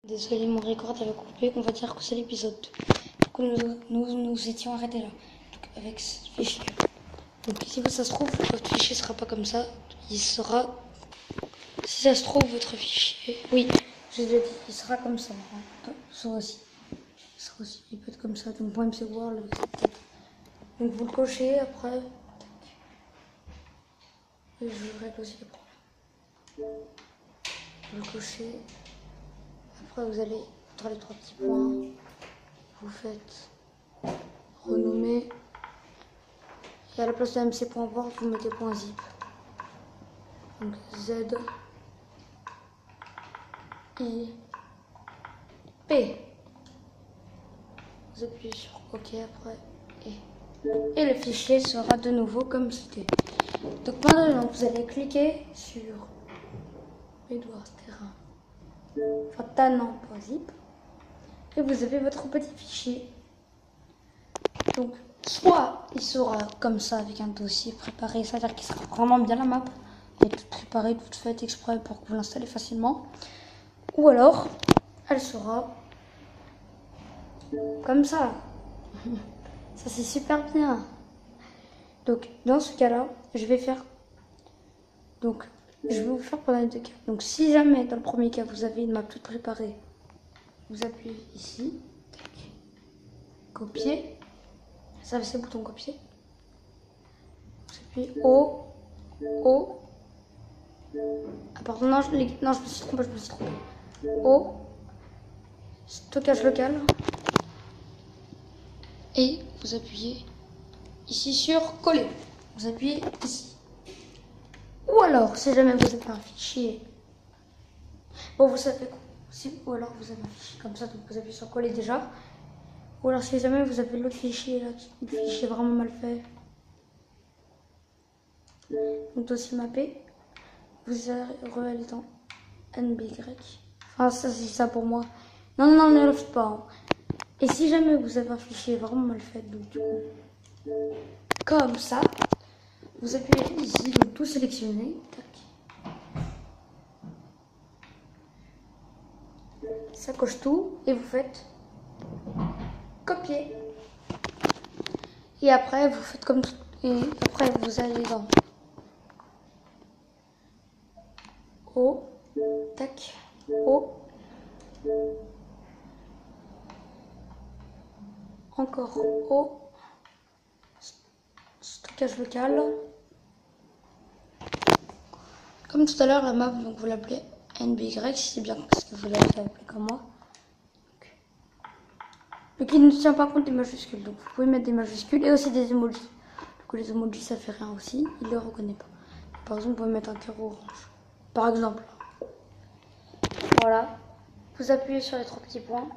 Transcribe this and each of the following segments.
Désolé, mon record avait coupé, on va dire que c'est l'épisode 2. Du coup, nous étions arrêtés là, donc, avec ce fichier. Donc si ça se trouve, votre fichier sera pas comme ça, il sera... Si ça se trouve, votre fichier... Oui, je l'ai dit, il sera comme ça. Hein. Il sera aussi. Il peut être comme ça, donc .mc World avec cette tête. Donc vous le cochez après. Et je règle aussi les problèmes. Vous le cochez. Après vous allez dans les 3 petits points. Vous faites renommer. Et à la place de mc.word, vous mettez .zip. Donc Z I P. Vous appuyez sur OK après et le fichier sera de nouveau comme c'était. Donc maintenant vous allez cliquer sur Edouard Terrain, enfin Tanan.zip et vous avez votre petit fichier. Donc soit il sera comme ça avec un dossier préparé, c'est-à-dire qu'il sera vraiment bien la map, elle est toute préparée, toute faite exprès pour que vous l'installez facilement, ou alors elle sera comme ça. Ça c'est super bien. Donc dans ce cas-là, je vais vous faire pendant les deux cas. Donc si jamais dans le premier cas vous avez une map toute préparée, vous appuyez ici, tac, copier, ça c'est le bouton copier. Vous appuyez O. Ah pardon, non, je me suis trompé, O, stockage local. Et vous appuyez ici sur coller. Vous appuyez ici. Ou alors, si jamais vous avez un fichier, bon vous savez quoi, ou alors vous avez un fichier comme ça, donc vous appuyez sur coller déjà. Ou alors si jamais vous avez l'autre fichier là, le fichier vraiment mal fait, donc dossier mappé, vous allez dans NBY. Enfin ça c'est ça pour moi. Non, ne le faites pas. Hein. Et si jamais vous avez un fichier vraiment mal fait, donc du coup, comme ça, vous appuyez ici, donc tout sélectionner. Tac. Ça coche tout et vous faites copier. Et après vous faites comme et après vous allez dans O, tac, O, encore O, stockage local. Comme tout à l'heure, la map, donc vous l'appelez NBY, si c'est bien parce que vous l'avez appelé comme moi. Mais qui ne tient pas compte des majuscules, donc vous pouvez mettre des majuscules et aussi des emojis. Du coup, les emojis ça fait rien aussi, il ne les reconnaît pas. Par exemple, vous pouvez mettre un cœur orange. Par exemple. Voilà. Vous appuyez sur les 3 petits points.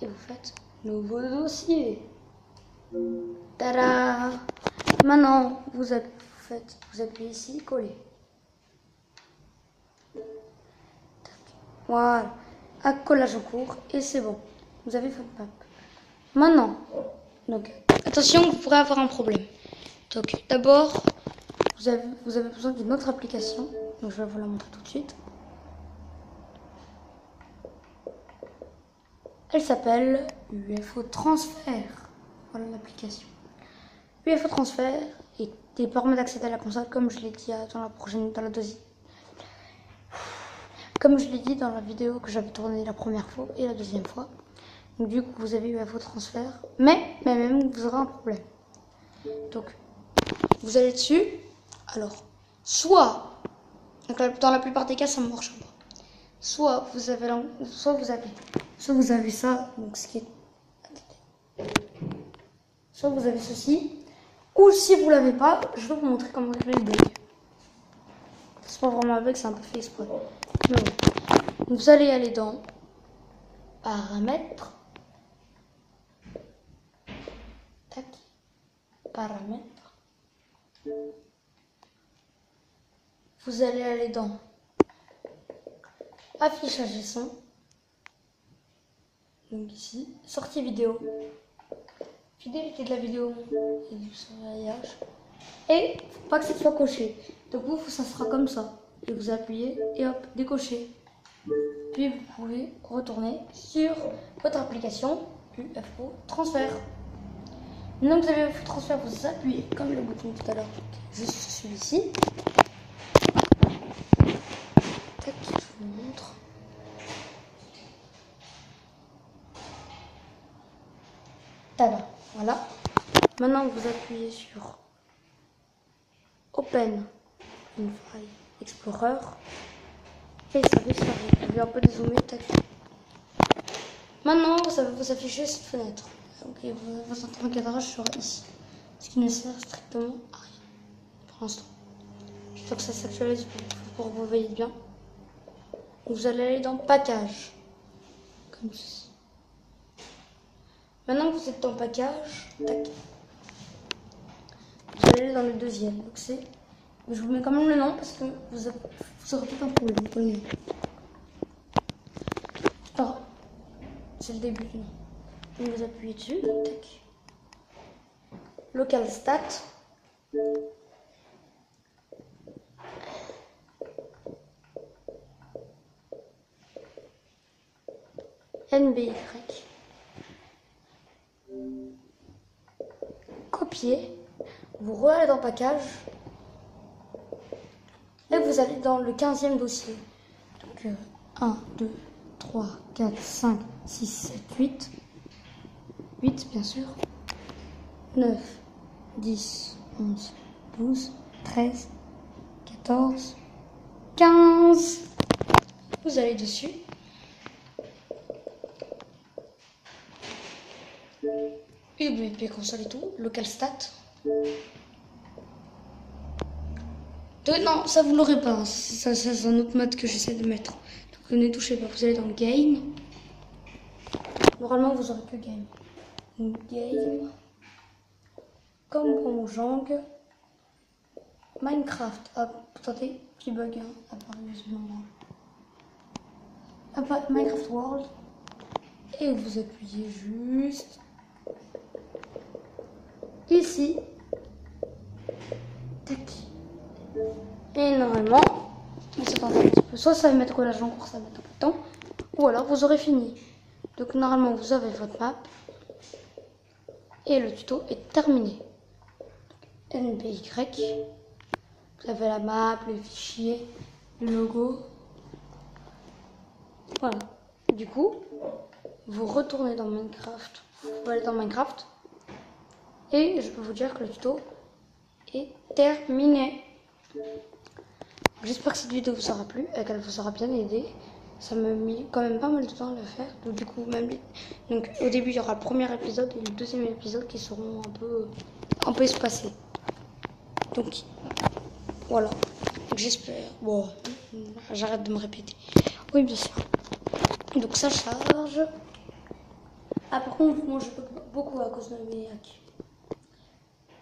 Et vous faites nouveau dossier. Tada! Maintenant, vous appuyez ici, coller. Voilà. À collage en cours et c'est bon. Vous avez votre map. Maintenant, donc attention, vous pourrez avoir un problème. Donc d'abord, vous avez besoin d'une autre application. Donc je vais vous la montrer tout de suite. Elle s'appelle UFO Transfert. Voilà l'application. UFO Transfert et permet d'accéder à la console comme je l'ai dit comme je l'ai dit dans la vidéo que j'avais tournée la première fois et la deuxième fois. Donc du coup vous avez UFO Transfert, mais même vous aurez un problème. Donc vous allez dessus. Alors soit dans la plupart des cas ça ne marche pas. Soit vous avez ça, donc ce qui est... Soit vous avez ceci, ou si vous l'avez pas, je vais vous montrer comment régler le bug. C'est pas vraiment un bug, c'est un peu fait exprès. Mais bon. Vous allez aller dans Paramètres. Tac. Paramètres. Vous allez aller dans Affichage et son. Donc ici, sortie vidéo. Fidélité de la vidéo et du surveillage. Et faut pas que ça soit coché. Donc vous, ça sera comme ça. Et vous appuyez et hop, décocher. Puis vous pouvez retourner sur votre application UFO Transfert. Maintenant que vous avez UFO Transfert, vous appuyez comme le bouton tout à l'heure, juste celui-ci. Tac, je vous montre. Tada, voilà. Maintenant vous appuyez sur Open une file Explorer. Et ça va s'arrêter. Je vais un peu dézoomer. Tac. Maintenant, ça va vous afficher cette fenêtre. Ok, votre encadrage sera ici. Ce qui ne sert strictement à rien pour l'instant. J'espère que ça s'actualise pour que vous voyez bien. Vous allez aller dans Package. Comme ceci. Maintenant que vous êtes dans Package, tac. Vous allez aller dans le deuxième. Donc c'est. Je vous mets quand même le nom parce que vous aurez peut-être un problème pour le nom. Alors, c'est le début du nom. Donc vous appuyez dessus. Tac. Local stat. NBY. Copier. Vous re-allez dans Package. Et vous allez dans le 15e dossier. Donc 1, 2, 3, 4, 5, 6, 7, 8. 8 bien sûr. 9, 10, 11, 12, 13, 14, 15. Vous allez dessus. UWP console et tout. Local stat. Non, ça vous l'aurez pas. Ça c'est un autre mode que j'essaie de mettre. Donc ne touchez pas. Vous allez dans Game. Normalement, vous aurez que Game. Donc, Game. Comme pour Mojang. Minecraft. Ah, attendez, petit bug. Hein, Minecraft World. Et vous appuyez juste ici. Tac. Et normalement, un petit peu. Soit ça va mettre collage en cours, ça va mettre un peu de temps. Ou alors vous aurez fini. Donc normalement vous avez votre map. Et le tuto est terminé. NBY. Vous avez la map, le fichier, le logo. Voilà. Du coup, vous retournez dans Minecraft. Vous allez dans Minecraft. Et je peux vous dire que le tuto est terminé. J'espère que cette vidéo vous aura plu et qu'elle vous aura bien aidé. Ça m'a mis quand même pas mal de temps à le faire. Donc du coup, donc au début, il y aura le premier épisode et le deuxième épisode qui seront un peu espacés. Donc voilà. J'espère. Bon, j'arrête de me répéter. Oui, bien sûr. Donc ça charge. Ah, par contre, moi je peux beaucoup à cause de mes hacks.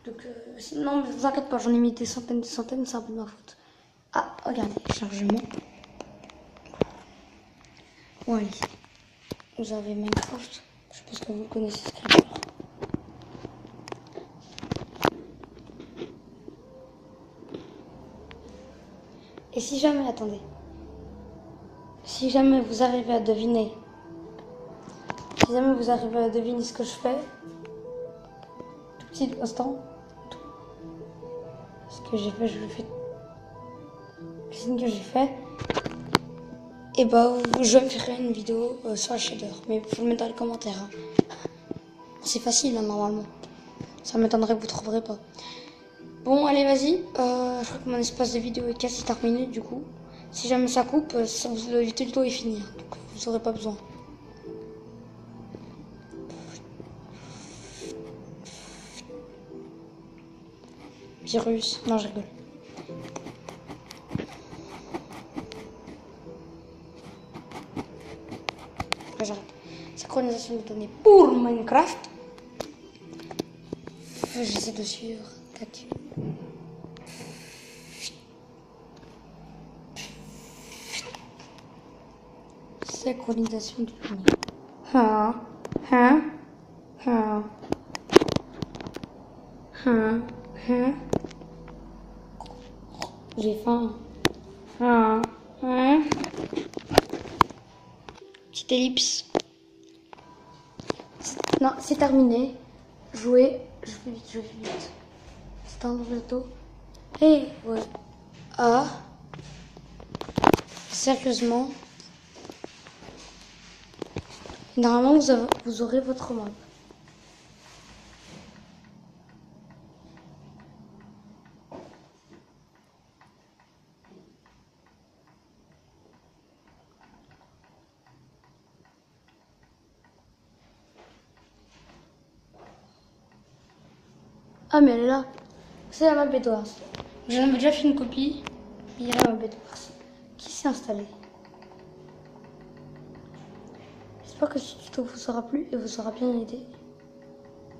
Donc non, mais ne vous inquiétez pas, j'en ai mis des centaines, c'est un peu de ma faute. Ah, regardez, chargement. Bon, allez. Vous avez Minecraft. Je pense que vous connaissez ce creeper. Et si jamais, attendez. Si jamais vous arrivez à deviner. Si jamais vous arrivez à deviner ce que je fais. Tout petit instant. Ce que j'ai fait, je le fais. Le signe que j'ai fait. Et bah, je me ferai une vidéo sur le shader. Mais il faut le mettre dans les commentaires. Hein. C'est facile, hein, normalement. Ça m'étonnerait que vous ne trouverez pas. Bon, allez, vas-y. Je crois que mon espace de vidéo est quasi terminé, du coup. Si jamais ça coupe, le tuto est fini. Hein, donc, vous n'aurez pas besoin. Virus. Non, je rigole. J'arrête. Synchronisation de données pour Minecraft. J'essaie de suivre. Tac. Synchronisation de données. Ah, hein. Petite ellipse. Non, c'est terminé. Jouer. Je fais vite, je fais vite. C'est un bientôt. Et ouais. Ah. Sérieusement. Normalement, vous aurez votre map. Ah, mais elle est là. C'est la map Edwards. J'en avais déjà fait une copie. Mais il y a la map Edwards qui s'est installée. J'espère que ce tuto vous aura plu et vous aura bien aidé.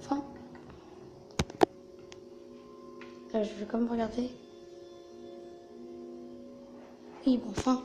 Enfin. Je vais quand même regarder. Oui, bon, enfin.